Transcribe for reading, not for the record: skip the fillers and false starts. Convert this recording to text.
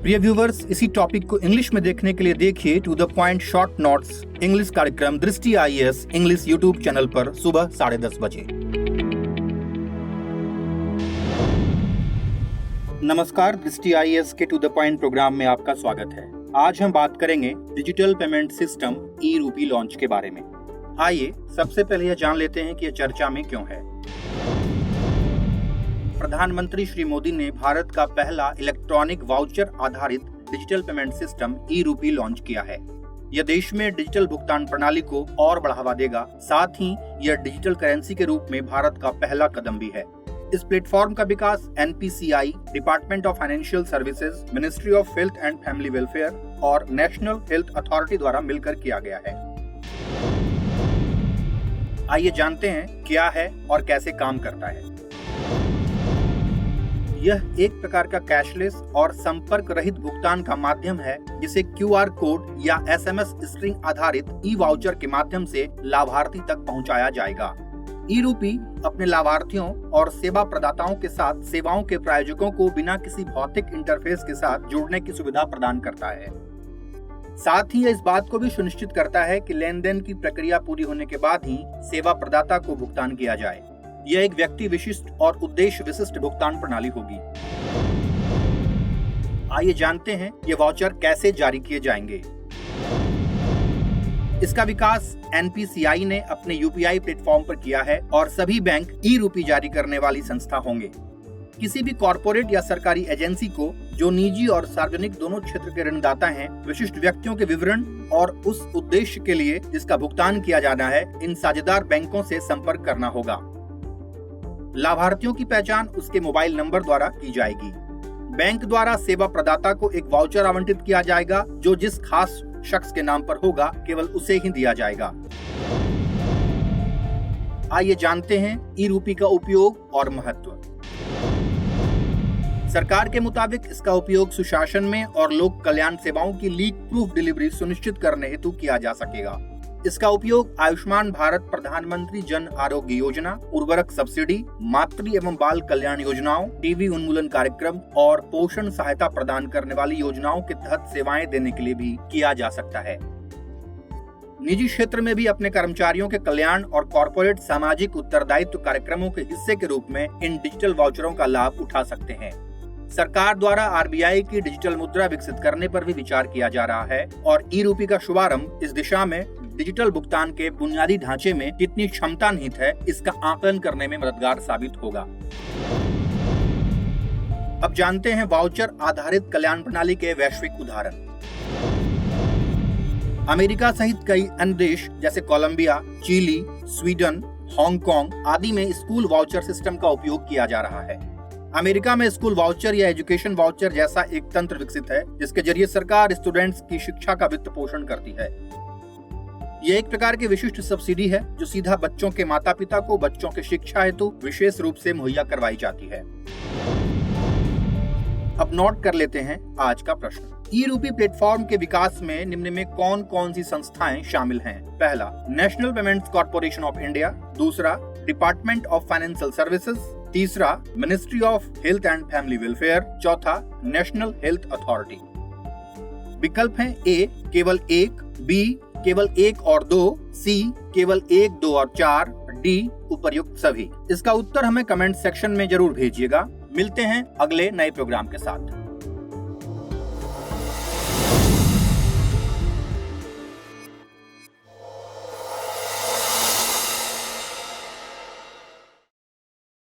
प्रिय व्यूवर्स, इसी टॉपिक को इंग्लिश में देखने के लिए देखिए to the point short notes English कार्यक्रम Drishti IAS English YouTube channel पर सुबह 10:30 बजे। नमस्कार, दृष्टि IAS के टू द पॉइंट प्रोग्राम में आपका स्वागत है। आज हम बात करेंगे digital payment system e-rupee launch के बारे में। आइए सबसे पहले यह जान लेते हैं कि यह चर्चा में क्यों है। प्रधानमंत्री श्री मोदी ने भारत का पहला इलेक्ट्रॉनिक वाउचर आधारित digital payment system e-rupee launch किया है। यह देश में डिजिटल भुगतान प्रणाली को और बढ़ावा देगा, साथ ही यह डिजिटल करेंसी के रूप में भारत का पहला कदम भी है। इस प्लेटफॉर्म का विकास NPCI, department of financial services, ministry of health and family welfare और नेशनल हेल्थ अथॉरिटी द्वारा मिलकर किया गया है। आइए जानते हैं क्या है और कैसे काम करता है। यह एक प्रकार का कैशलेस और संपर्क रहित भुगतान का माध्यम है जिसे QR कोड या SMS स्ट्रिंग आधारित ई-वाउचर के माध्यम से लाभार्थी तक पहुंचाया जाएगा। ई-रूपी अपने लाभार्थियों और सेवा प्रदाताओं के साथ सेवाओं के प्रायोजकों को बिना किसी भौतिक इंटरफेस के साथ जोड़ने की सुविधा प्रदान करता है। साथ ही यह इस बात को भी सुनिश्चित करता है कि लेन देन की प्रक्रिया पूरी होने के बाद ही सेवा प्रदाता को भुगतान किया जाए। यह एक व्यक्ति विशिष्ट और उद्देश्य विशिष्ट भुगतान प्रणाली होगी। आइए जानते हैं ये वाउचर कैसे जारी किए जाएंगे। इसका विकास NPCI ने अपने UPI प्लेटफॉर्म पर किया है और सभी बैंक ई-रूपी जारी करने वाली संस्था होंगे। किसी भी कॉर्पोरेट या सरकारी एजेंसी को जो निजी और सार्वजनिक दोनों क्षेत्र के ऋणदाता हैं, विशिष्ट व्यक्तियों के विवरण और उस उद्देश्य के लिए जिसका भुगतान किया जाना है, इन साझेदार बैंकों से संपर्क करना होगा। लाभार्थियों की पहचान उसके मोबाइल नंबर द्वारा की जाएगी। बैंक द्वारा सेवा प्रदाता को एक वाउचर आवंटित किया जाएगा जो जिस खास शख्स के नाम पर होगा केवल उसे ही दिया जाएगा। आइए जानते हैं ई-रूपी का उपयोग और महत्व। सरकार के मुताबिक इसका उपयोग सुशासन में और लोक कल्याण सेवाओं की लीक प्रूफ डिलीवरी सुनिश्चित करने हेतु किया जा सकेगा। इसका उपयोग आयुष्मान भारत प्रधानमंत्री जन आरोग्य योजना, उर्वरक सब्सिडी, मातृ एवं बाल कल्याण योजनाओं, टीबी उन्मूलन कार्यक्रम और पोषण सहायता प्रदान करने वाली योजनाओं के तहत सेवाएं देने के लिए भी किया जा सकता है। निजी क्षेत्र में भी अपने कर्मचारियों के कल्याण और कॉर्पोरेट सामाजिक उत्तरदायित्व कार्यक्रमों के हिस्से के रूप में इन डिजिटल वाउचरों का लाभ उठा सकते हैं। सरकार द्वारा RBI की डिजिटल मुद्रा विकसित करने पर भी विचार किया जा रहा है और ई-रूपी का शुभारंभ इस दिशा में डिजिटल भुगतान के बुनियादी ढांचे में कितनी क्षमता निहित है, इसका आकलन करने में मददगार साबित होगा। अब जानते हैं वाउचर आधारित कल्याण प्रणाली के वैश्विक उदाहरण। अमेरिका सहित कई अन्य देश जैसे कोलंबिया, चिली, स्वीडन, हांगकांग आदि में स्कूल वाउचर सिस्टम का उपयोग किया जा रहा है। अमेरिका में स्कूल वाउचर या एजुकेशन वाउचर जैसा एक तंत्र विकसित है जिसके जरिए सरकार स्टूडेंट्स की शिक्षा का वित्त पोषण करती है। यह एक प्रकार की विशिष्ट सब्सिडी है जो सीधा बच्चों के माता पिता को बच्चों के शिक्षा हेतु विशेष रूप से मुहैया करवाई जाती है। अब नोट कर लेते हैं आज का प्रश्न। ई-रूपी प्लेटफॉर्म के विकास में निम्न में कौन कौन सी संस्थाएं शामिल हैं? पहला, national payments corporation of India. दूसरा, डिपार्टमेंट ऑफ फाइनेंशियल सर्विसेज। तीसरा, ministry of health and family welfare. चौथा, नेशनल हेल्थ अथॉरिटी। विकल्प हैं A केवल 1, B केवल 1 और 2, C केवल 1, 2 और 4, D उपर्युक्त सभी। इसका उत्तर हमें कमेंट सेक्शन में जरूर भेजिएगा। मिलते हैं अगले नए प्रोग्राम के साथ।